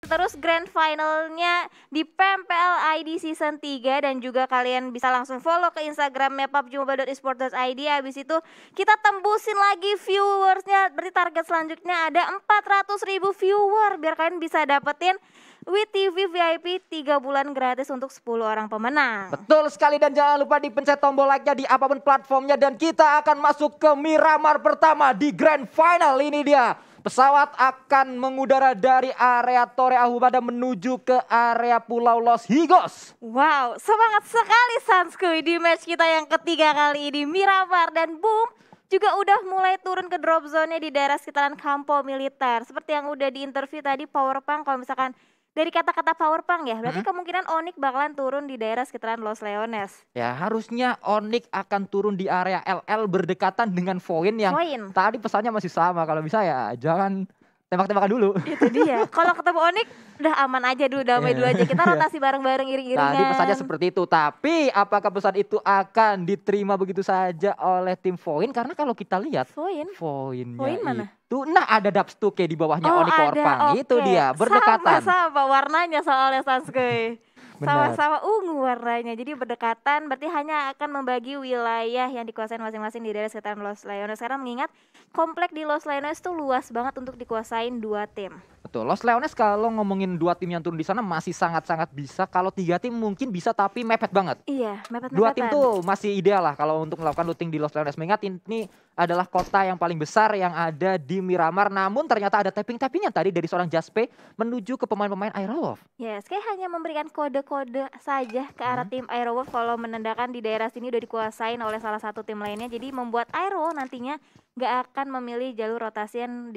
terus grand finalnya di PMPL ID Season 3 dan juga kalian bisa langsung follow ke Instagramnya pubgmobile.esports.id. Habis itu kita tembusin lagi viewersnya, berarti target selanjutnya ada 400.000 viewer biar kalian bisa dapetin WeTV VIP 3 bulan gratis untuk 10 orang pemenang. Betul sekali, dan jangan lupa dipencet tombol like-nya di apapun platformnya, dan kita akan masuk ke Miramar pertama di grand final. Ini dia. Pesawat akan mengudara dari area Torre Ahumada menuju ke area Pulau Los Higos. Wow, semangat sekali Sanskuy di match kita yang ketiga kali ini. Miramar dan Boom juga udah mulai turun ke drop zone-nya di daerah sekitaran Campo Militer. Seperti yang udah diinterview tadi Powerpunk, kalau misalkan dari kata-kata Powerpunk ya, berarti kemungkinan Onyx bakalan turun di daerah sekitaran Los Leones. Ya, harusnya Onyx akan turun di area LL berdekatan dengan Voin yang tadi pesannya masih sama. Kalau bisa ya jangan tembak-tembakan dulu. Itu dia. Kalau ketemu Onyx udah aman aja dulu, damai dulu aja. Kita rotasi bareng-bareng iring-iringan. Tadi pesannya seperti itu. Tapi apakah pesan itu akan diterima begitu saja oleh tim Voin? Karena kalau kita lihat Voinnya mana? itu, nah ada Dubstuke di bawahnya Onyx Powerpunk. Itu dia, berdekatan. Sama-sama warnanya soalnya Sanskui. Sama-sama ungu warnanya, jadi berdekatan, berarti hanya akan membagi wilayah yang dikuasain masing-masing di daerah sekitaran Los Leones. Karena mengingat komplek di Los Leones tuh luas banget untuk dikuasain 2 tim. Betul, Los Leones kalau ngomongin 2 tim yang turun di sana masih sangat-sangat bisa. Kalau 3 tim mungkin bisa, tapi mepet banget. Iya, mepet-mepetan. 2 tim tuh masih ideal lah kalau untuk melakukan looting di Los Leones. Mengingat ini adalah kota yang paling besar yang ada di Miramar. Namun ternyata ada tapping-tapping yang tadi dari seorang Jaspe menuju ke pemain-pemain Aerowolf. Yes, kayak hanya memberikan kode-kode saja ke arah tim Aerowolf kalau menandakan di daerah sini udah dikuasain oleh salah satu tim lainnya. Jadi membuat Aero nantinya gak akan memilih jalur rotasi yang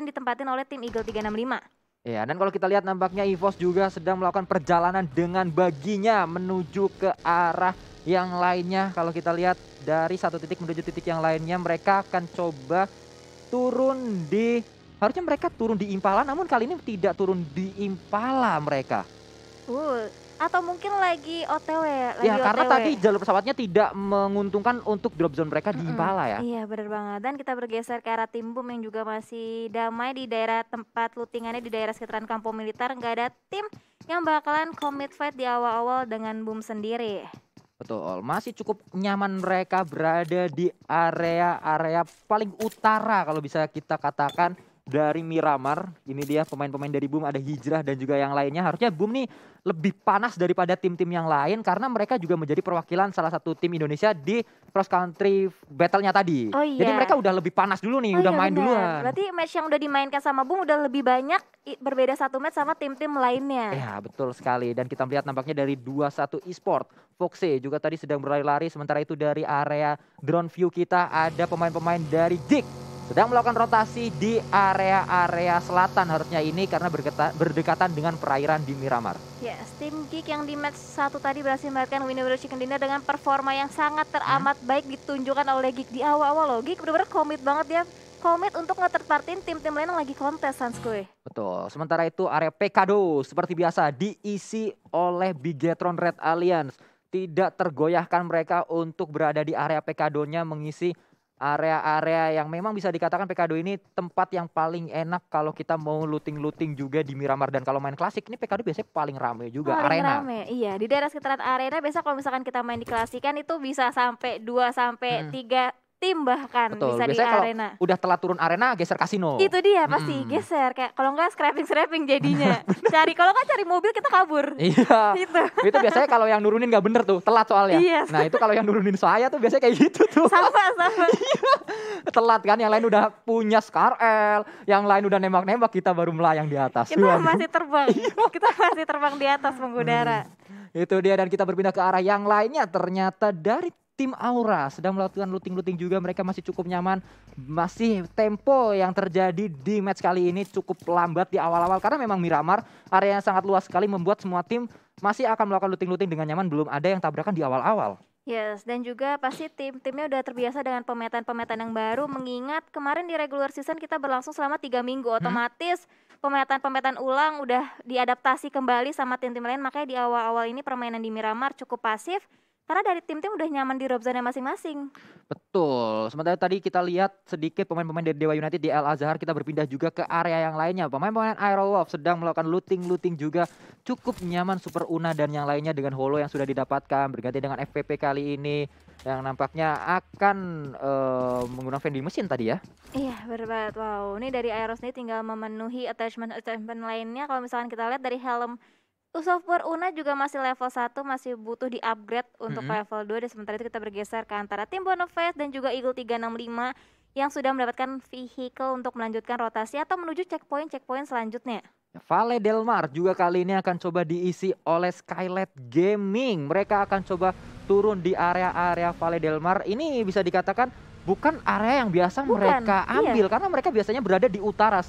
ditempatin oleh tim Eagle 365. Ya, dan kalau kita lihat nampaknya EVOS juga sedang melakukan perjalanan dengan baginya menuju ke arah yang lainnya. Kalau kita lihat dari satu titik menuju titik yang lainnya, mereka akan coba turun di, harusnya mereka turun di Impala, namun kali ini tidak turun di Impala mereka. Atau mungkin lagi OTW. Karena tadi jalur pesawatnya tidak menguntungkan untuk drop zone mereka di Impala ya. Iya benar banget. Dan kita bergeser ke arah tim Boom yang juga masih damai di daerah tempat lootingannya di daerah sekitaran Campo Militer. Nggak ada tim yang bakalan commit fight di awal-awal dengan Boom sendiri. Betul, masih cukup nyaman mereka berada di area paling utara kalau bisa kita katakan dari Miramar. Ini dia pemain-pemain dari Boom, ada Hijrah dan juga yang lainnya. Harusnya Boom nih lebih panas daripada tim-tim yang lain karena mereka juga menjadi perwakilan salah satu tim Indonesia di cross country battle-nya tadi. Jadi mereka udah lebih panas dulu nih, udah main duluan. Berarti match yang udah dimainkan sama Boom udah lebih banyak, berbeda 1 match sama tim-tim lainnya. Ya betul sekali, dan kita melihat nampaknya dari 21 Esport, Foxe juga tadi sedang berlari-lari. Sementara itu dari area drone view kita ada pemain-pemain dari Jig sedang melakukan rotasi di area selatan harusnya ini karena berdekatan dengan perairan di Miramar. Yes, tim Geek yang di match 1 tadi berhasil mendapatkan Winner Chicken Dinner dengan performa yang sangat teramat baik ditunjukkan oleh Geek di awal-awal loh. Geek benar-benar komit banget ya. Komit untuk nge-third-partiin tim-tim lain yang lagi kontes, Sanskui. Betul, sementara itu area Pekado seperti biasa diisi oleh Bigetron Red Alliance. Tidak tergoyahkan mereka untuk berada di area Pekadonya, mengisi area-area yang memang bisa dikatakan Pekado ini tempat yang paling enak kalau kita mau looting-looting juga di Miramar. Dan kalau main klasik ini Pekado biasanya paling rame juga, arena. Iya, di daerah sekitaran arena biasa kalau misalkan kita main di klasikan itu bisa sampai 2-3 tim bahkan. Betul, bisa biasanya di kalau arena. Udah telat turun arena geser kasino. Itu dia pasti geser, kayak kalau enggak scrapping jadinya. Cari mobil kita kabur. Iya. Itu biasanya kalau yang nurunin nggak bener tuh, telat soalnya. Iya. Nah itu kalau yang nurunin saya tuh biasanya kayak gitu tuh. Sama. Telat kan, yang lain udah punya SCAR-L, yang lain udah nembak-nembak, kita baru melayang di atas. Kita masih terbang. Kita masih terbang di atas mengudara. Itu dia, dan kita berpindah ke arah yang lainnya. Ternyata dari tim Aura sedang melakukan looting-looting juga. Mereka masih cukup nyaman. Masih tempo yang terjadi di match kali ini cukup lambat di awal-awal. Karena memang Miramar area yang sangat luas sekali membuat semua tim masih akan melakukan looting-looting dengan nyaman. Belum ada yang tabrakan di awal-awal. Yes, dan juga pasti tim-timnya udah terbiasa dengan pemetaan-pemetaan yang baru. Mengingat kemarin di regular season kita berlangsung selama 3 minggu. Otomatis pemetaan-pemetaan ulang udah diadaptasi kembali sama tim-tim lain. Makanya di awal-awal ini permainan di Miramar cukup pasif. Karena dari tim-tim udah nyaman di drop zone masing-masing. Betul. Sementara tadi kita lihat sedikit pemain-pemain dari Dewa United di Al Azhar, kita berpindah juga ke area yang lainnya. Pemain-pemain Aerowolf sedang melakukan looting juga cukup nyaman. Super Una dan yang lainnya dengan holo yang sudah didapatkan berganti dengan FPP kali ini yang nampaknya akan menggunakan vending mesin tadi ya. Iya bener banget. Wow, ini dari Aeros nih tinggal memenuhi attachment lainnya. Kalau misalkan kita lihat dari helm Super Una juga masih level 1, masih butuh di upgrade untuk level 2. Dan sementara itu kita bergeser ke antara tim Bonafide dan juga Eagle 365 yang sudah mendapatkan vehicle untuk melanjutkan rotasi atau menuju checkpoint selanjutnya. Valle Del Mar juga kali ini akan coba diisi oleh Skylight Gaming. Mereka akan coba turun di area-area Valle Del Mar. Ini bisa dikatakan bukan area yang biasa mereka ambil, karena mereka biasanya berada di utara.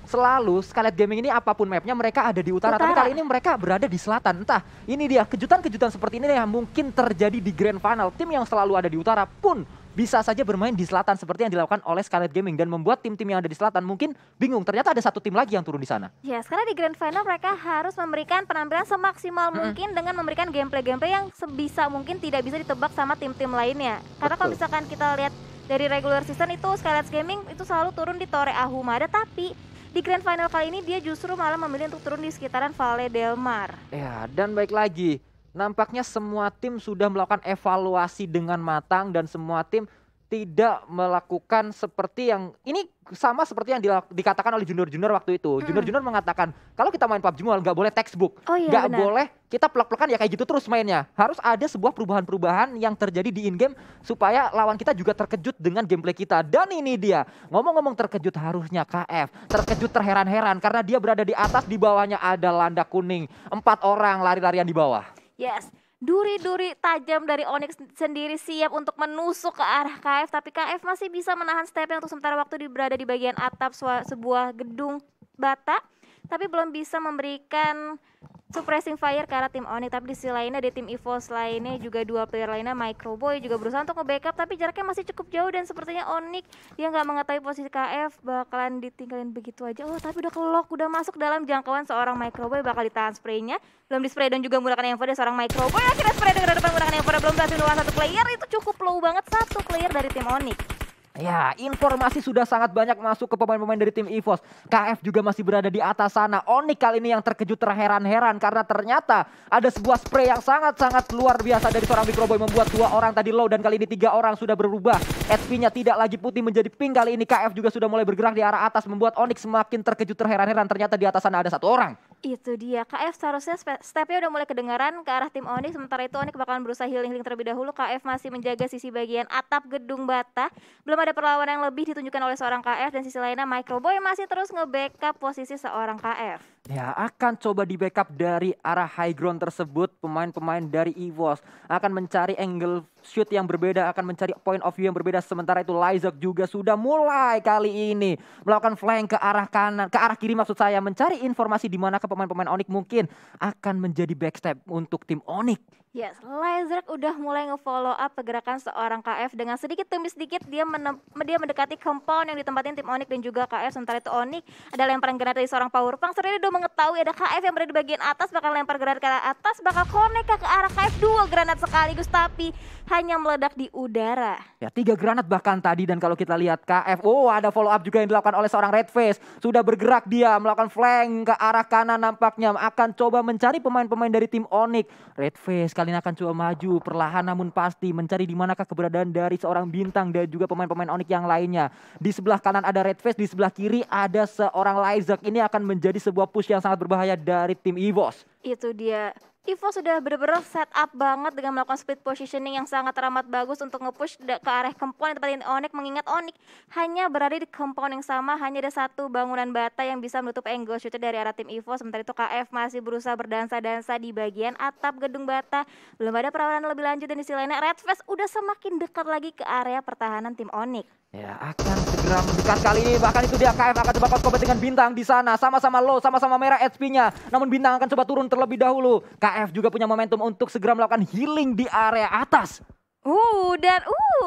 Selalu Skylight Gaming ini apapun mapnya mereka ada di utara. Tapi kali ini mereka berada di selatan. Entah ini dia kejutan-kejutan seperti ini yang mungkin terjadi di Grand Final. Tim yang selalu ada di utara pun bisa saja bermain di selatan seperti yang dilakukan oleh Skylight Gaming dan membuat tim-tim yang ada di selatan mungkin bingung. Ternyata ada satu tim lagi yang turun di sana. Ya, karena di Grand Final mereka harus memberikan penampilan semaksimal mungkin dengan memberikan gameplay yang sebisa mungkin tidak bisa ditebak sama tim-tim lainnya. Karena kalau misalkan kita lihat dari regular season itu Skylight Gaming itu selalu turun di Torre Ahumada, tapi di Grand Final kali ini dia justru malah memilih untuk turun di sekitaran Valle Del Mar. Ya, dan baik lagi. Nampaknya semua tim sudah melakukan evaluasi dengan matang dan semua tim tidak melakukan seperti yang ini sama seperti yang dikatakan oleh junior-junior waktu itu. Junior-junior mengatakan kalau kita main PUBG Mobile nggak boleh textbook, nggak boleh kita plek-plekan ya kayak gitu terus mainnya. Harus ada sebuah perubahan-perubahan yang terjadi di in-game supaya lawan kita juga terkejut dengan gameplay kita. Dan ini dia, ngomong-ngomong terkejut harusnya KF terkejut terheran-heran karena dia berada di atas, di bawahnya ada landak kuning. 4 orang lari-larian di bawah. Yes. Duri-duri tajam dari Onyx sendiri siap untuk menusuk ke arah KF, tapi KF masih bisa menahan stepnya untuk sementara waktu berada di bagian atap sebuah gedung bata, tapi belum bisa memberikan suppressing fire ke arah tim Onyx. Tapi di sisi lainnya di tim EVOS lainnya juga 2 player lainnya, Microboy juga berusaha untuk nge-backup, tapi jaraknya masih cukup jauh dan sepertinya Onyx dia nggak mengetahui posisi KF bakalan ditinggalin begitu aja. Oh, tapi udah kelok, udah masuk dalam jangkauan seorang Microboy, bakal ditahan spraynya, belum di spray dan juga menggunakan info dari seorang Microboy. Akhirnya spray dengan depan menggunakan info, belum berhasil melawan satu player. Itu cukup low banget, satu player dari tim Onyx. Ya, informasi sudah sangat banyak masuk ke pemain-pemain dari tim EVOS. KF juga masih berada di atas sana. Onyx kali ini yang terkejut terheran-heran karena ternyata ada sebuah spray yang sangat-sangat luar biasa dari seorang Microboy membuat 2 orang tadi low dan kali ini 3 orang sudah berubah. HP-nya tidak lagi putih menjadi pink. Kali ini KF juga sudah mulai bergerak di arah atas membuat Onyx semakin terkejut terheran-heran. Ternyata di atas sana ada 1 orang. Itu dia, KF seharusnya stepnya udah mulai kedengaran ke arah tim Onyx. Sementara itu Onyx bakalan berusaha healing terlebih dahulu. KF masih menjaga sisi bagian atap gedung bata. Belum ada perlawanan yang lebih ditunjukkan oleh seorang KF. Dan sisi lainnya Microboy masih terus nge-backup posisi seorang KF. Ya, akan coba di backup dari arah high ground tersebut. Pemain-pemain dari EVOS akan mencari angle shoot yang berbeda, akan mencari point of view yang berbeda. Sementara itu Lyzak juga sudah mulai kali ini melakukan flank ke arah kanan, ke arah kiri maksud saya, mencari informasi di mana ke pemain-pemain Onyx mungkin akan menjadi backstep untuk tim Onyx. Yes, Lyzak udah mulai nge-follow up pergerakan seorang KF dengan sedikit demi sedikit dia mendekati compound yang ditempatin tim Onyx dan juga KF. Sementara itu Onyx ada lemparan granat dari seorang Power Punk. Serta dia udah mengetahui ada KF yang berada di bagian atas, bakal lempar granat ke arah atas, bakal connect ke arah KF, 2 granat sekaligus tapi hanya meledak di udara. Ya, 3 granat bahkan tadi. Dan kalau kita lihat KF, ada follow up juga yang dilakukan oleh seorang Redface. Sudah bergerak dia melakukan flank ke arah kanan, nampaknya akan coba mencari pemain-pemain dari tim Onyx. Redface kali ini akan coba maju perlahan namun pasti mencari di manakah keberadaan dari seorang bintang dan juga pemain-pemain Onyx yang lainnya. Di sebelah kanan ada Redface, di sebelah kiri ada seorang Lyzak. Ini akan menjadi sebuah push yang sangat berbahaya dari tim EVOS. Itu dia. EVOS sudah benar-benar set up banget dengan melakukan split positioning yang sangat teramat bagus untuk nge-push ke arah compound tempatin Onyx, mengingat Onyx hanya berada di compound yang sama, hanya ada 1 bangunan bata yang bisa menutup angle shootnya dari arah tim EVOS. Sementara itu KF masih berusaha berdansa-dansa di bagian atap gedung bata, belum ada perlawanan lebih lanjut. Dan di sisi lainnya Redface udah semakin dekat lagi ke area pertahanan tim Onyx. Ya, akan segera mendekat kali ini. Bahkan itu dia KF akan coba combat dengan bintang di sana. Sama-sama low, sama-sama merah HP-nya. Namun bintang akan coba turun terlebih dahulu. KF juga punya momentum untuk segera melakukan healing di area atas.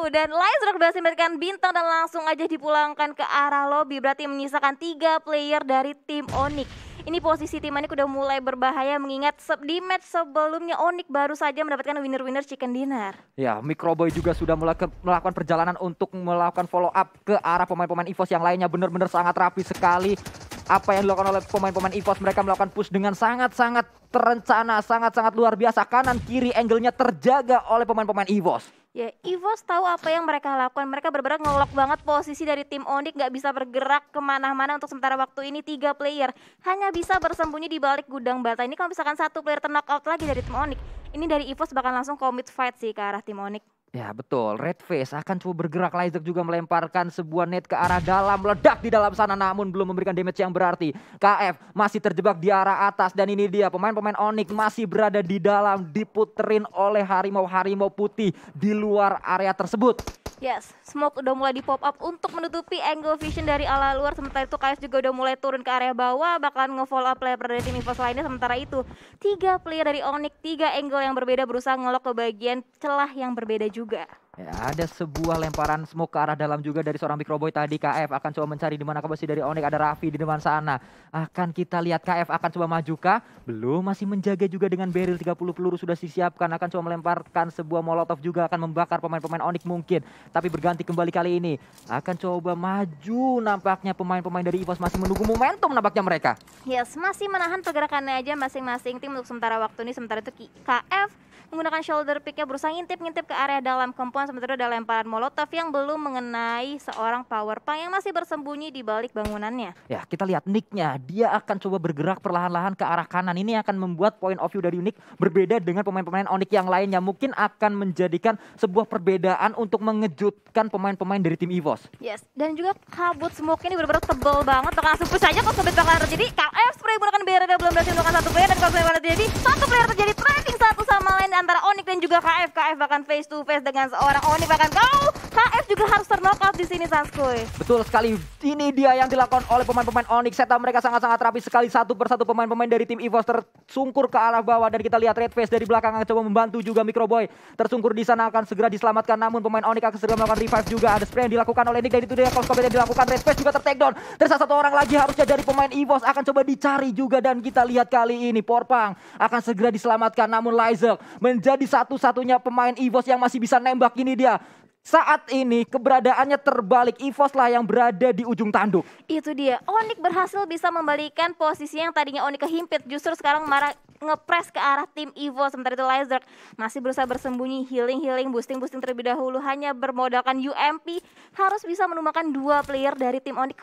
Dan Lyzrok berhasil mendapatkan bintang dan langsung aja dipulangkan ke arah lobby. Berarti menyisakan 3 player dari tim Onyx. Ini posisi tim Onyx udah mulai berbahaya mengingat di match sebelumnya Onyx baru saja mendapatkan winner chicken dinner. Ya, Microboy juga sudah melakukan perjalanan untuk melakukan follow up ke arah pemain-pemain EVOS yang lainnya. Benar-benar sangat rapi sekali apa yang dilakukan oleh pemain-pemain EVOS. Mereka melakukan push dengan sangat-sangat terencana, sangat-sangat luar biasa. Kanan kiri angle-nya terjaga oleh pemain-pemain EVOS. Ya, EVOS tahu apa yang mereka lakukan. Mereka benar-benar ngelok banget posisi dari tim Onyx, nggak bisa bergerak kemana-mana untuk sementara waktu ini. 3 player hanya bisa bersembunyi di balik gudang bata. Ini kalau misalkan 1 player knock-out lagi dari tim Onyx, ini dari EVOS bakal langsung commit fight sih ke arah tim Onyx. Ya betul, Redface akan coba bergerak. Lyzrok juga melemparkan sebuah net ke arah dalam, meledak di dalam sana namun belum memberikan damage yang berarti. KF masih terjebak di arah atas dan ini dia pemain-pemain Onyx masih berada di dalam, diputerin oleh harimau-harimau putih di luar area tersebut. Yes, smoke udah mulai di pop up untuk menutupi angle vision dari ala luar. Sementara itu KF juga udah mulai turun ke area bawah, bakalan nge-follow up player dari tim EVOS lainnya. Sementara itu 3 player dari Onyx, 3 angle yang berbeda berusaha ngelok ke bagian celah yang berbeda juga. Ya, ada sebuah lemparan smoke ke arah dalam juga dari seorang Microboy tadi. KF akan coba mencari di mana posisi dari Onyx. Ada Raffi di depan sana. Akan kita lihat KF akan coba maju kah? Belum, masih menjaga juga dengan barrel 30 peluru sudah disiapkan. Akan coba melemparkan sebuah molotov juga akan membakar pemain-pemain Onyx mungkin. Tapi berganti kembali kali ini. Akan coba maju nampaknya pemain-pemain dari EVOS masih menunggu momentum nampaknya mereka. Yes, masih menahan pergerakannya aja masing-masing tim untuk sementara waktu ini. Sementara itu KF menggunakan shoulder picknya berusaha ngintip ke area dalam compound. Sementara ada lemparan molotov yang belum mengenai seorang power punk yang masih bersembunyi di balik bangunannya. Ya, kita lihat Nick-nya, dia akan coba bergerak perlahan-lahan ke arah kanan. Ini akan membuat point of view dari Nick berbeda dengan pemain-pemain Onyx yang lainnya. Mungkin akan menjadikan sebuah perbedaan untuk mengejutkan pemain-pemain dari tim EVOS. Yes, dan juga kabut smoke ini benar-benar tebel banget. Bakal langsung push aja kalau sampai bakalan terjadi. KF spray menggunakan barrier belum berhasil melakukan 1 player, dan kalau sampai terjadi 1 player terjadi tracking satu sama lain antara Onyx dan juga KF. KF bahkan face to face dengan seorang Onyx, bahkan KF juga harus ter-knockout di sini, Sanskuy. Betul sekali, ini dia yang dilakukan oleh pemain-pemain Onyx. Setup mereka sangat-sangat rapi sekali, satu persatu pemain-pemain dari tim EVOS tersungkur ke arah bawah dan kita lihat Redface dari belakang akan coba membantu juga. Microboy tersungkur di sana akan segera diselamatkan, namun pemain Onyx akan segera melakukan revive juga. Ada spray yang dilakukan oleh Nick dan itu dia close combat yang dilakukan. Redface juga ter-takedown. Tersisa 1 orang lagi harusnya dari pemain EVOS, akan coba dicari juga dan kita lihat kali ini Porpang akan segera diselamatkan, namun Lyzrok menjadi satu-satunya pemain EVOS yang masih bisa nembak. Ini dia. Saat ini keberadaannya terbalik, EVOS lah yang berada di ujung tanduk. Itu dia, Onyx berhasil bisa membalikan posisi yang tadinya Onyx kehimpit, justru sekarang marah ngepres ke arah tim EVOS. Sementara itu Lyzrok masih berusaha bersembunyi, healing, boosting terlebih dahulu, hanya bermodalkan UMP, harus bisa menumbangkan 2 player dari tim Onyx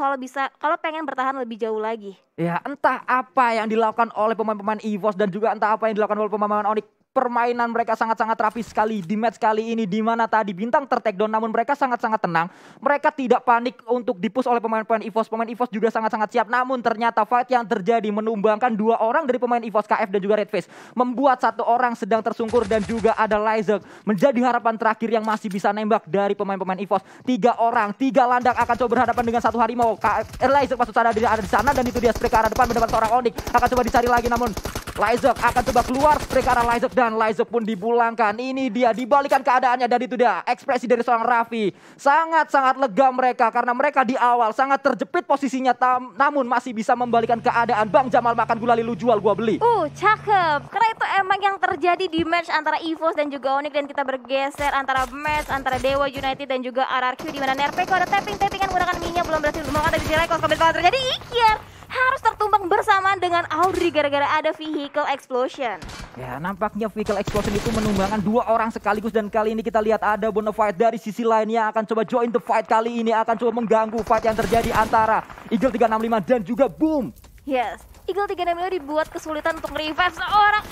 kalau pengen bertahan lebih jauh lagi. Ya, entah apa yang dilakukan oleh pemain-pemain EVOS dan juga entah apa yang dilakukan oleh pemain-pemain Onyx. Permainan mereka sangat-sangat rapi sekali di match kali ini, di mana tadi bintang ter-takedown namun mereka sangat-sangat tenang. Mereka tidak panik untuk dipush oleh pemain-pemain EVOS. Pemain EVOS juga sangat-sangat siap, namun ternyata fight yang terjadi menumbangkan 2 orang dari pemain EVOS, KF dan juga Redface, membuat 1 orang sedang tersungkur dan juga ada Lyzrok menjadi harapan terakhir yang masih bisa nembak dari pemain-pemain EVOS. 3 orang, 3 landak akan coba berhadapan dengan 1 harimau. Lyzrok maksud saya ada di sana dan itu dia spray ke arah depan mendapat seorang Onyx, akan coba dicari lagi namun Lyzrok akan coba keluar spray ke arah Lyzrok dan Lyzrok pun dipulangkan. Ini dia, dibalikan keadaannya dan itu dia ekspresi dari seorang Raffi. Sangat-sangat lega mereka karena mereka di awal sangat terjepit posisinya, namun masih bisa membalikan keadaan. Bang Jamal makan gulali, lu jual gua beli. Cakep. Karena itu emang yang terjadi di match antara EVOS dan juga Onyx, dan kita bergeser antara match antara Dewa United dan juga RRQ di mana RPK ada tapping-tappingan menggunakan minyak belum berhasil mengangkat dari jelek. Kalau terjadi Ikiar harus tertumbang bersamaan dengan Audrey gara-gara ada vehicle explosion. Ya, nampaknya vehicle explosion itu menumbangkan 2 orang sekaligus dan kali ini kita lihat ada Bonafide dari sisi lainnya akan coba join the fight. Kali ini akan coba mengganggu fight yang terjadi antara Eagle 365 dan juga Boom. Yes, Eagle 365 dibuat kesulitan untuk revive seorang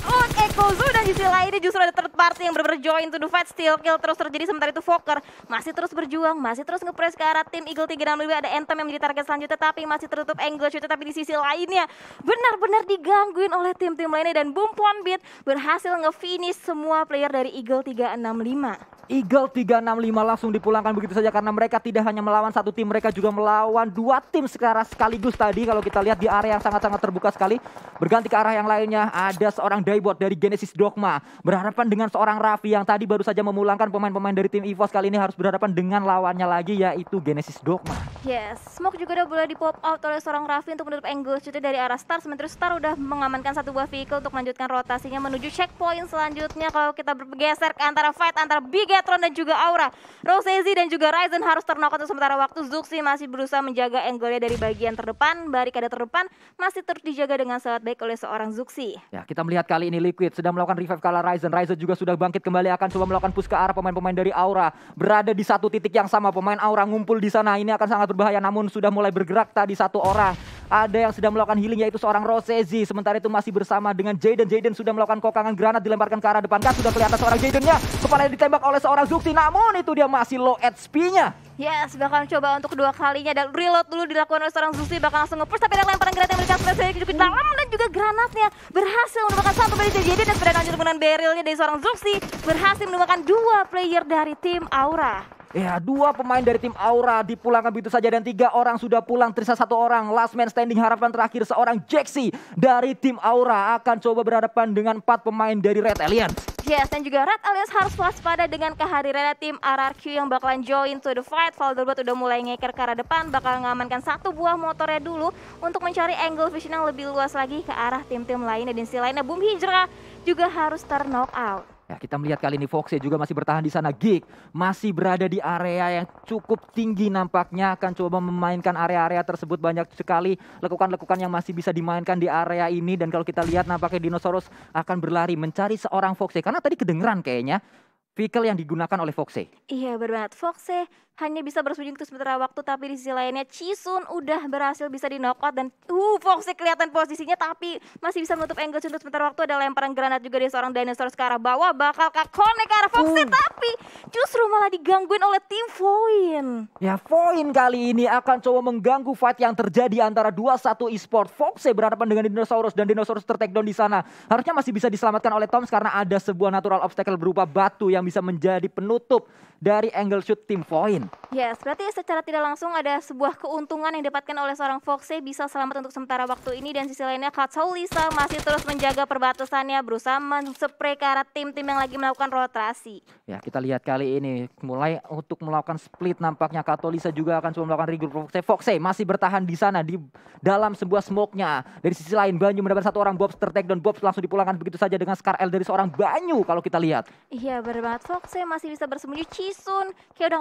Ekozu, dan di sisi lainnya justru ada third party yang benar-benar join to the fight. Still kill terus terjadi, sementara itu Fokker masih terus berjuang, masih terus nge-press ke arah tim Eagle 365. Ada Anthem yang menjadi target selanjutnya tapi masih tertutup angle shoot, tapi di sisi lainnya benar-benar digangguin oleh tim-tim lainnya dan Boom Beat berhasil nge-finish semua player dari Eagle 365. Eagle 365 langsung dipulangkan begitu saja karena mereka tidak hanya melawan 1 tim, mereka juga melawan 2 tim sekaligus tadi. Kalau kita lihat di area yang sangat-sangat terbuka terbuka sekali. Berganti ke arah yang lainnya, ada seorang Daibot dari Genesis Dogma. Berhadapan dengan seorang Raffi yang tadi baru saja memulangkan pemain-pemain dari tim EVOS. Kali ini harus berhadapan dengan lawannya lagi, yaitu Genesis Dogma. Yes, smoke juga udah boleh di pop out oleh seorang Raffi untuk menutup angle shootnya dari arah Star. Sementara Star udah mengamankan satu buah vehicle untuk melanjutkan rotasinya menuju checkpoint selanjutnya. Kalau kita bergeser ke antara fight antara Bigetron dan juga Aura, Rosezi dan juga Ryzen harus terknock untuk sementara waktu. Zuxi masih berusaha menjaga angle-nya dari bagian terdepan. Barikade terdepan masih terus dijaga dengan sangat baik oleh seorang Zuxi. Ya, kita melihat kali ini Liquid sedang melakukan revive ke arah Ryzen. Ryzen juga sudah bangkit kembali, akan coba melakukan push ke arah pemain-pemain dari Aura. Berada di satu titik yang sama, pemain Aura ngumpul di sana. Ini akan sangat berbahaya, namun sudah mulai bergerak tadi satu orang. Ada yang sedang melakukan healing, yaitu seorang Rosezi. Sementara itu masih bersama dengan Jaden. Jaden sudah melakukan kokangan granat dilemparkan ke arah depan. Kan sudah kelihatan seorang Jadennya. Kepalanya ditembak oleh seorang Zuxi, namun itu dia masih low HP-nya. Yes, bakal coba untuk kedua kalinya dan reload dulu dilakukan oleh seorang Zuxi, bakal langsung nge-push tapi ada lemparan granat yang memberikan splash dari cukup dalam dan juga granatnya berhasil menemukan satu dari Jaden dan sudah lanjut menggunakan barrelnya dari seorang Zuxi, berhasil menemukan dua player dari tim Aura. Ya, dua pemain dari tim Aura dipulangkan begitu saja dan 3 orang sudah pulang, tersisa 1 orang. Last man standing, harapan terakhir seorang Jaxi dari tim Aura akan coba berhadapan dengan 4 pemain dari Red Alliance. Yes, dan juga Red Alliance harus waspada dengan kehadiran tim RRQ yang bakalan join to the fight. Valderbot udah mulai ngeker ke arah depan, bakal mengamankan satu buah motornya dulu untuk mencari angle vision yang lebih luas lagi ke arah tim-tim lainnya. Dan sisi lainnya Boom Hijrah juga harus knock out. Ya, kita melihat kali ini Foxe juga masih bertahan di sana. Geek masih berada di area yang cukup tinggi, nampaknya akan coba memainkan area-area tersebut. Banyak sekali lekukan-lekukan yang masih bisa dimainkan di area ini. Dan kalau kita lihat nampaknya Dinosaurus akan berlari mencari seorang Foxe. Karena tadi kedengeran kayaknya vehicle yang digunakan oleh Foxe. Iya, benar banget. Foxe hanya bisa bersembunyi untuk sementara waktu, tapi di sisi lainnya Chisun udah berhasil bisa di knockout dan Foxe kelihatan posisinya tapi masih bisa menutup angle untuk sementara waktu. Ada lemparan granat juga dari seorang Dinosaurus ke arah bawah, bakal connect ke arah Foxe tapi justru malah digangguin oleh tim Voin. Ya, Voin kali ini akan coba mengganggu fight yang terjadi antara 21 eSport. Foxe berhadapan dengan Dinosaurus dan Dinosaurus tertakedown di sana. Harusnya masih bisa diselamatkan oleh Toms karena ada sebuah natural obstacle berupa batu yang bisa menjadi penutup dari angle shoot tim Voin. Yes, berarti secara tidak langsung ada sebuah keuntungan yang didapatkan oleh seorang Foxe, bisa selamat untuk sementara waktu ini. Dan sisi lainnya Katsoulisa masih terus menjaga perbatasannya, berusaha men-spray ke arah tim-tim yang lagi melakukan rotasi. Ya, kita lihat kali ini mulai untuk melakukan split, nampaknya Katsoulisa juga akan coba melakukan regroup. Foxe masih bertahan di sana di dalam sebuah smoke-nya. Dari sisi lain Banyu mendapat satu orang Bobs tertakedown. Bobs langsung dipulangkan begitu saja dengan Scar L dari seorang Banyu kalau kita lihat. Iya, benar banget. Foxe masih bisa bersembunyi. Chisun kayak udah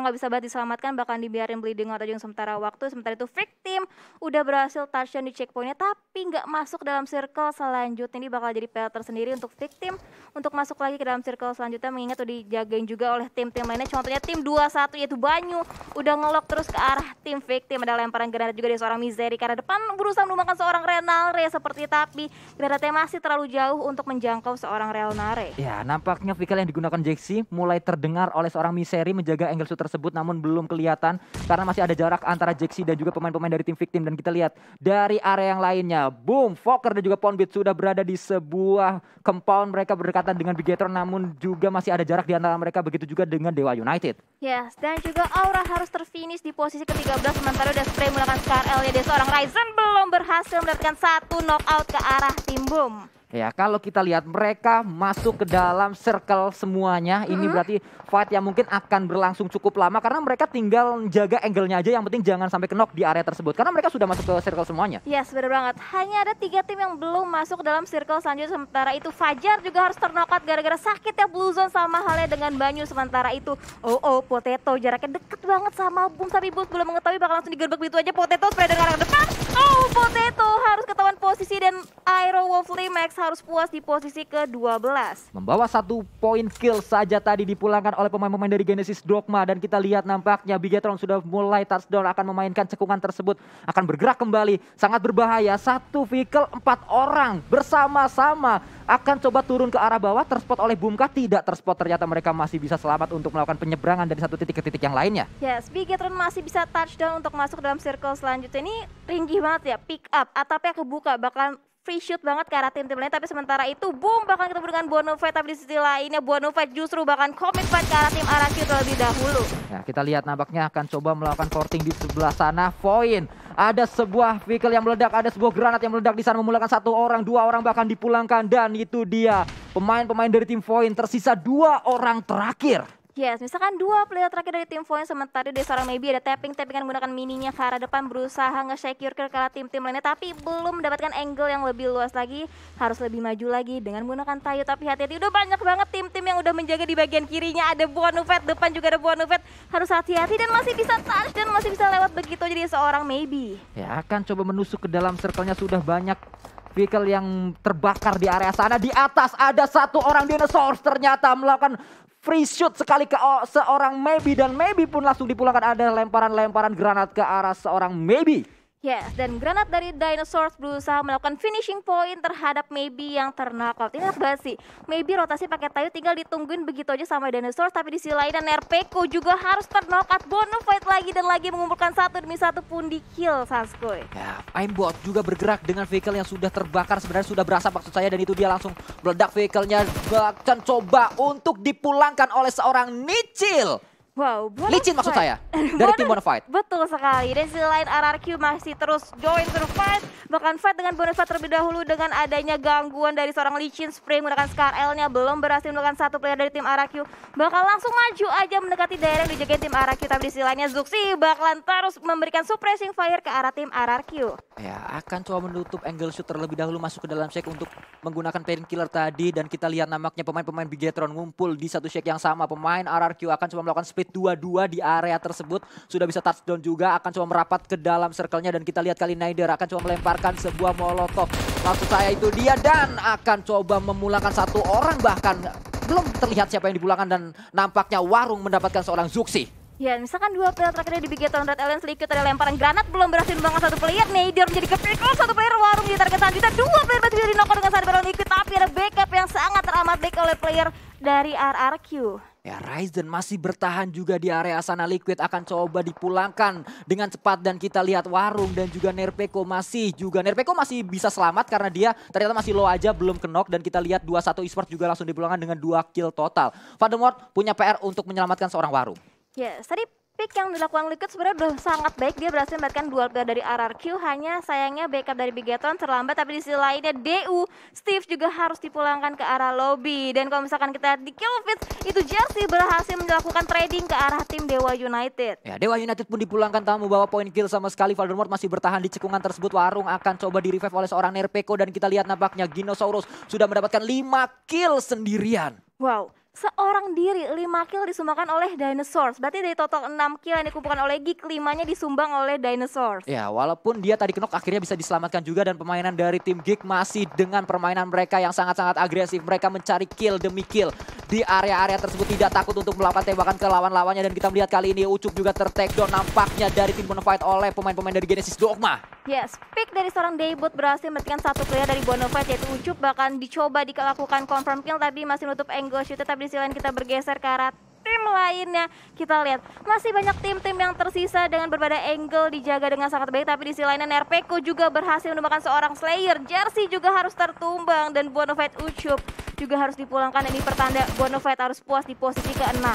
nggak bisa banget diselamatkan, bahkan dibiarin bleeding out aja sementara waktu. Sementara itu Victim udah berhasil touchdown di checkpointnya tapi nggak masuk dalam circle selanjutnya. Ini bakal jadi PR tersendiri untuk Victim untuk masuk lagi ke dalam circle selanjutnya, mengingat udah dijagain juga oleh tim-tim lainnya. Contohnya tim 21 yaitu Banyu udah ngelok terus ke arah tim Victim. Ada lemparan granat juga dari seorang Misery karena depan berusaha menumbangkan seorang Renalre seperti, tapi granatnya masih terlalu jauh untuk menjangkau seorang Renalre. Ya, nampaknya vehicle yang digunakan Jaxi mulai terdengar oleh seorang Misery menjaga angle shoot tersebut, namun belum kelihatan karena masih ada jarak antara Jaxi dan juga pemain-pemain dari tim Victim. Dan kita lihat dari area yang lainnya, Boom, Fokker dan juga Poundbeat sudah berada di sebuah compound. Mereka berdekatan dengan Bigetron, namun juga masih ada jarak di antara mereka. Begitu juga dengan Dewa United. Yes, dan juga Aura harus terfinish di posisi ke-13. Sementara udah spray melakukan Scar L dari seorang Ryzen belum berhasil mendapatkan satu knockout ke arah tim Boom. Ya, kalau kita lihat mereka masuk ke dalam circle semuanya. Ini berarti fight yang mungkin akan berlangsung cukup lama karena mereka tinggal jaga angle-nya aja, yang penting jangan sampai knock di area tersebut karena mereka sudah masuk ke circle semuanya. Yes, benar banget. Hanya ada 3 tim yang belum masuk dalam circle selanjutnya. Sementara itu Fajar juga harus terknock gara-gara sakitnya Blue Zone, sama halnya dengan Banyu. Sementara itu Potato jaraknya deket banget sama Boom, tapi Boom belum mengetahui, bakal langsung digerbek begitu aja. Potato spray dengan arah depan. Potato harus ketahuan posisi dan Aero Wolf Limax harus puas di posisi ke-12. Membawa 1 poin kill saja tadi dipulangkan oleh pemain-pemain dari Genesis Dogma. Dan kita lihat nampaknya Bigetron sudah mulai touchdown, akan memainkan cekungan tersebut, akan bergerak kembali. Sangat berbahaya, 1 vehicle 4 orang bersama-sama akan coba turun ke arah bawah. Terspot oleh Boomka, tidak terspot, ternyata mereka masih bisa selamat untuk melakukan penyeberangan dari satu titik ke titik yang lainnya. Yes, Bigetron masih bisa touchdown untuk masuk dalam circle selanjutnya. Ini ringkih banget ya, pick up, atapnya kebuka, bakalan free shoot banget ke arah tim-tim lain. Tapi sementara itu boom bakal ketemu dengan Bonafide. Tapi di sisi lainnya Bonafide justru bahkan commit fight ke arah tim Arakyu terlebih dahulu. Ya, kita lihat nampaknya akan coba melakukan courting di sebelah sana. Voin, ada sebuah vehicle yang meledak, ada sebuah granat yang meledak di sana memulakan 1 orang, 2 orang bahkan dipulangkan. Dan itu dia pemain-pemain dari tim Voin, tersisa 2 orang terakhir. Yes, misalkan 2 player terakhir dari tim Voin, sementara dari seorang maybe ada tapping-tappingan menggunakan mininya ke arah depan berusaha nge-secure ke arah tim-tim lainnya, tapi belum mendapatkan angle yang lebih luas lagi, harus lebih maju lagi dengan menggunakan Tayo. Tapi hati-hati, udah banyak banget tim-tim yang udah menjaga di bagian kirinya, ada Bonafide, depan juga ada Bonafide, harus hati-hati dan masih bisa touch dan masih bisa lewat begitu jadi seorang maybe. Ya, akan coba menusuk ke dalam circle-nya, sudah banyak vehicle yang terbakar di area sana. Di atas ada 1 orang dinosaurus ternyata melakukan free shoot sekali ke seorang maybe, dan maybe pun langsung dipulangkan. Ada lemparan-lemparan granat ke arah seorang maybe. Yes, dan granat dari Dinosaurs berusaha melakukan finishing point terhadap maybe yang terknockout. Ini enak banget sih. Maybe rotasi pakai Tayo tinggal ditungguin begitu aja sama Dinosaurs, tapi di sisi lain Nerpeko juga harus terknockout. Bonafide lagi dan lagi mengumpulkan 1 demi 1 pun di kill, Saskoy. Ya, aimbot juga bergerak dengan vehicle yang sudah terbakar, sebenarnya sudah berasa maksud saya, dan itu dia langsung meledak vehicle-nya, bahkan coba untuk dipulangkan oleh seorang Nichil. Wow, Licin maksud saya, dari tim Bonafide. Betul sekali, dan sisi lain RRQ masih terus join through fight. Bahkan fight dengan Bonafide terlebih dahulu dengan adanya gangguan dari seorang Licin Spray menggunakan Scar L-nya. Belum berhasil melakukan 1 player dari tim RRQ. Bakal langsung maju aja mendekati daerah yang dijagain tim RRQ. Tapi di sisi lainnya Zuxi bakalan terus memberikan suppressing fire ke arah tim RRQ. Ya, akan coba menutup angle shoot terlebih dahulu, masuk ke dalam shake untuk menggunakan painkiller tadi. Dan kita lihat nampaknya pemain-pemain Bigetron ngumpul di satu shake yang sama. Pemain RRQ akan coba melakukan split 2-2 di area tersebut. Sudah bisa touchdown juga, akan coba merapat ke dalam circle-nya. Dan kita lihat kali Naider akan coba melemparkan sebuah molotov. Maksud saya itu dia, dan akan coba memulangkan 1 orang, bahkan belum terlihat siapa yang dipulangkan, dan nampaknya Warung mendapatkan seorang Zuxi. Ya, misalkan 2 player terakhir di Bigetron Red Alliance Liquid ada lemparan granat, belum berhasil membangun 1 player. Naider menjadi kepikul, 1 player Warung di target selanjutnya. 2 player masih bisa di-knock dengan Cyber Liquid, tapi ada backup yang sangat teramat baik oleh player dari RRQ. Ya, Ryzen masih bertahan juga di area sana. Liquid akan coba dipulangkan dengan cepat, dan kita lihat Warung dan juga Nerpeko masih bisa selamat karena dia ternyata masih low aja, belum knock. Dan kita lihat 2-1 esports juga langsung dipulangkan dengan 2 kill total. Voldemort punya PR untuk menyelamatkan seorang Warung. Yes, tadi pick yang dilakukan Liquid sebenarnya udah sangat baik. Dia berhasil mendapatkan dual player dari RRQ. Hanya sayangnya backup dari Bigetron terlambat. Tapi di sisi lainnya DU, Steve juga harus dipulangkan ke arah lobby. Dan kalau misalkan kita lihat di kill feed, itu Jersey berhasil melakukan trading ke arah tim Dewa United. Ya, Dewa United pun dipulangkan tanpa membawa poin kill sama sekali. Voldemort masih bertahan di cekungan tersebut. Warung akan coba di revive oleh seorang Nerpeko. Dan kita lihat nampaknya Ginosaurus sudah mendapatkan 5 kill sendirian. Wow. Seorang diri 5 kill disumbangkan oleh Dinosaurs. Berarti dari total 6 kill yang dikumpulkan oleh Geek, 5-nya disumbang oleh Dinosaurs. Ya, walaupun dia tadi knock akhirnya bisa diselamatkan juga. Dan permainan dari tim Geek masih dengan permainan mereka yang sangat-sangat agresif. Mereka mencari kill demi kill di area-area tersebut, tidak takut untuk melakukan tembakan ke lawan-lawannya. Dan kita melihat kali ini Ucup juga ter-takedown nampaknya dari tim Bonafide oleh pemain-pemain dari Genesis Dogma. Yes, pick dari seorang debut berhasil mendapatkan 1 player dari Bonafide yaitu Ucup. Bahkan dicoba dilakukan confirm kill tapi masih nutup angle shoot. Tapi di sisi lain kita bergeser ke arah tim lainnya. Kita lihat masih banyak tim-tim yang tersisa dengan berbeda angle, dijaga dengan sangat baik. Tapi di sisi lainnya Nerpeko juga berhasil menemukan seorang Slayer. Jersey juga harus tertumbang dan Bonafide Ucup juga harus dipulangkan. Ini pertanda Bonafide harus puas di posisi ke-6.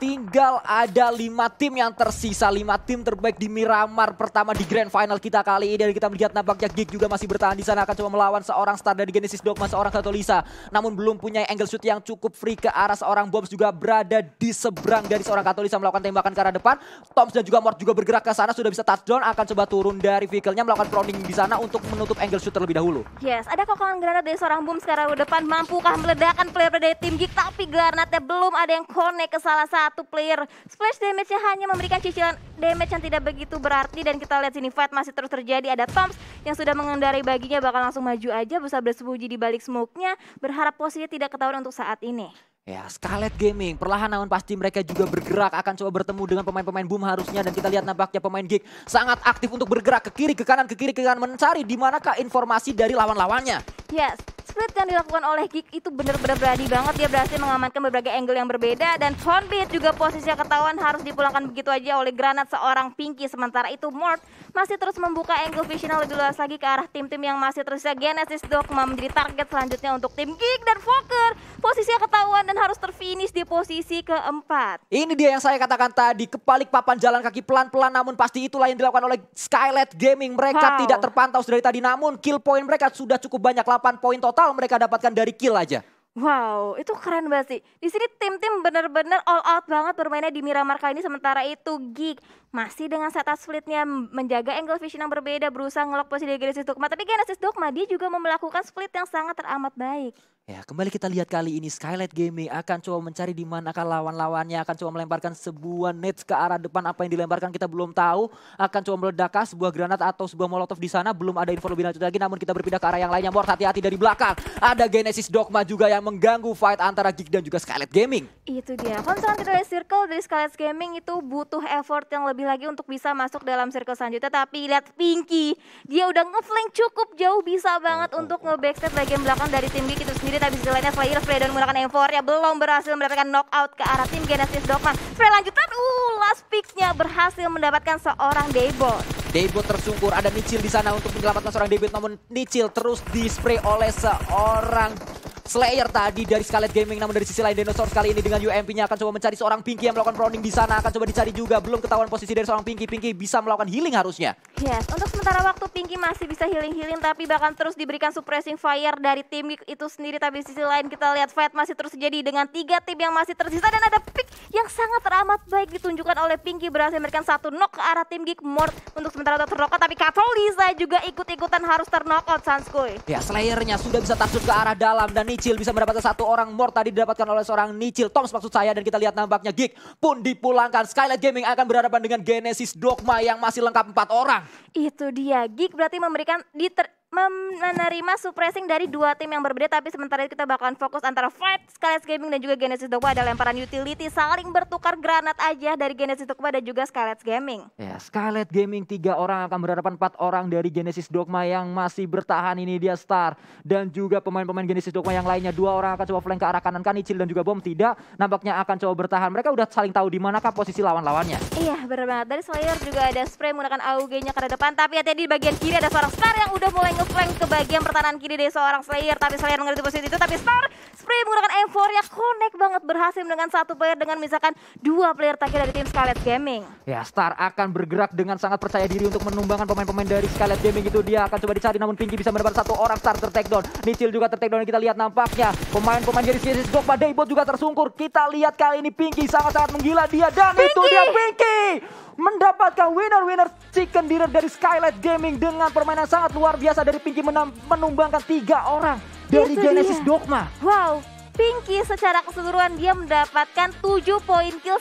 Tinggal ada 5 tim yang tersisa, 5 tim terbaik di Miramar pertama di Grand Final kita kali ini. Dan kita melihat nampaknya Geek juga masih bertahan di sana, akan coba melawan seorang star dari Genesis Dogma, seorang Katolisa. Namun belum punya angle shoot yang cukup free ke arah seorang Bombs, juga berada di seberang dari seorang Katolisa melakukan tembakan ke arah depan. Toms dan juga Mort juga bergerak ke sana, sudah bisa touchdown, akan coba turun dari vehicle-nya melakukan proning di sana untuk menutup angle shoot terlebih dahulu. Yes, ada kokohan granat dari seorang Bombs ke arah depan. Mampukah meledakan player dari tim Geek? Tapi granatnya belum ada yang connect ke salah satu player. Splash damage-nya hanya memberikan cicilan damage yang tidak begitu berarti. Dan kita lihat sini fight masih terus terjadi. Ada Toms yang sudah mengendarai baginya, bakal langsung maju aja, berusaha bersembunyi di balik smoke-nya, berharap posisinya tidak ketahuan untuk saat ini. Ya, Scarlet Gaming perlahan namun pasti mereka juga bergerak, akan coba bertemu dengan pemain-pemain Boom harusnya. Dan kita lihat nampaknya pemain Geek sangat aktif untuk bergerak ke kiri, ke kanan, mencari di manakah informasi dari lawan-lawannya. Yes, split yang dilakukan oleh Geek itu benar-benar berani banget. Dia berhasil mengamankan berbagai angle yang berbeda, dan Thornbeat juga posisinya ketahuan harus dipulangkan begitu aja oleh granat seorang Pinky. Sementara itu Mort masih terus membuka angle vision yang lebih luas lagi ke arah tim-tim yang masih tersisa. Genesis Dogma menjadi target selanjutnya untuk tim Geek, dan Fokker posisinya ketahuan dan harus terfinish di posisi keempat. Ini dia yang saya katakan tadi, kebalik papan jalan kaki pelan-pelan, namun pasti itulah yang dilakukan oleh Skylight Gaming. Mereka tidak terpantau dari tadi, namun kill point mereka sudah cukup banyak, 8 poin total mereka dapatkan dari kill aja. Wow, itu keren banget sih. Di sini tim-tim benar-benar all out banget bermainnya di Miramar kali ini. Sementara itu Geek masih dengan setup splitnya menjaga angle vision yang berbeda, berusaha ngelock posisi dari Genesis Dogma. Tapi Genesis Dogma dia juga melakukan split yang sangat teramat baik. Ya, kembali kita lihat kali ini Skylight Gaming akan coba mencari di manakah lawan-lawannya, akan coba melemparkan sebuah nades ke arah depan. Apa yang dilemparkan kita belum tahu. Akan coba meledakkah sebuah granat atau sebuah molotov di sana, belum ada info lebih lanjut lagi. Namun kita berpindah ke arah yang lainnya. Mort, hati-hati dari belakang. Ada Genesis Dogma juga yang mengganggu fight antara Geek dan juga Skylight Gaming. Itu dia. Kalau misalkan kita lihat circle dari Skylight Gaming itu butuh effort yang lebih lagi untuk bisa masuk dalam circle selanjutnya. Tapi lihat Pinky, dia udah ngeflank cukup jauh, bisa banget untuk nge-backstab bagian belakang dari tim Geek itu sendiri. Tapi sisi lainnya Slayer spray dan menggunakan euforia belum berhasil mendapatkan knockout ke arah tim Genesis Dogma. Spray lanjutan, last pick-nya berhasil mendapatkan seorang Daybot. Daybot tersungkur, ada Nichil di sana untuk menyelamatkan seorang Daybot, namun Nichil terus di-spray oleh seorang Slayer tadi dari Skylight Gaming. Namun dari sisi lain Dinosaur kali ini dengan UMP-nya akan coba mencari seorang Pinky yang melakukan proning di sana. Akan coba dicari juga, belum ketahuan posisi dari seorang Pinky. Pinky bisa melakukan healing harusnya. Yes, untuk sementara waktu Pinky masih bisa healing-healing, tapi bahkan terus diberikan suppressing fire dari tim itu sendiri. Tapi di sisi lain kita lihat fight masih terus terjadi dengan 3 tim yang masih tersisa, dan ada pick yang sangat teramat baik ditunjukkan oleh Pinky, berhasil memberikan 1 knock ke arah tim Geek. Mort untuk sementara terknockout, tapi Katolisa juga ikut-ikutan harus terknockout, Sanskoy. Ya, Slayernya sudah bisa taksub ke arah dalam, dan Nichil bisa mendapatkan 1 orang. Mort tadi didapatkan oleh seorang Nichil, Toms maksud saya, dan kita lihat nampaknya Geek pun dipulangkan. Skylight Gaming akan berhadapan dengan Genesis Dogma yang masih lengkap 4 orang. Itu dia, Geek berarti memberikan menerima suppressing dari 2 tim yang berbeda. Tapi sementara itu kita bakalan fokus antara fight Skylight Gaming dan juga Genesis Dogma. Ada lemparan utility, saling bertukar granat aja dari Genesis Dogma dan juga Skylight Gaming. Ya, Skylight Gaming 3 orang akan berhadapan 4 orang dari Genesis Dogma yang masih bertahan. Ini dia Star dan juga pemain-pemain Genesis Dogma yang lainnya. 2 orang akan coba flank ke arah kanan, Nichil dan juga Bom tidak. Nampaknya akan coba bertahan. Mereka udah saling tahu di manakah posisi lawan-lawannya. Iya, benar banget. Dari Slayer juga ada spray menggunakan AUG-nya ke depan. Tapi hati-hati di bagian kiri ada seorang Star yang udah mulai ngeflank ke bagian pertahanan kiri dari seorang Slayer. Tapi Slayer mengerti posisi itu, tapi Star spray menggunakan euforia connect banget, berhasil dengan 1 player dengan misalkan 2 player terakhir dari tim Skylight Gaming. Ya, Star akan bergerak dengan sangat percaya diri untuk menumbangkan pemain-pemain dari Skylight Gaming. Itu dia akan coba dicari, namun Pinky bisa mendapatkan 1 orang. Star ter-takedown, Nichil juga ter-takedown. Kita lihat nampaknya pemain-pemain dari Genesis Dogma, Daybot juga tersungkur. Kita lihat kali ini Pinky sangat-sangat menggila dia, dan Pinky! itu dia Pinky mendapatkan winner chicken dinner dari Skylight Gaming dengan permainan sangat luar biasa dari Pinky, menumbangkan 3 orang dari Itu Genesis dia. Dogma. Wow, Pinky secara keseluruhan dia mendapatkan 7 poin kill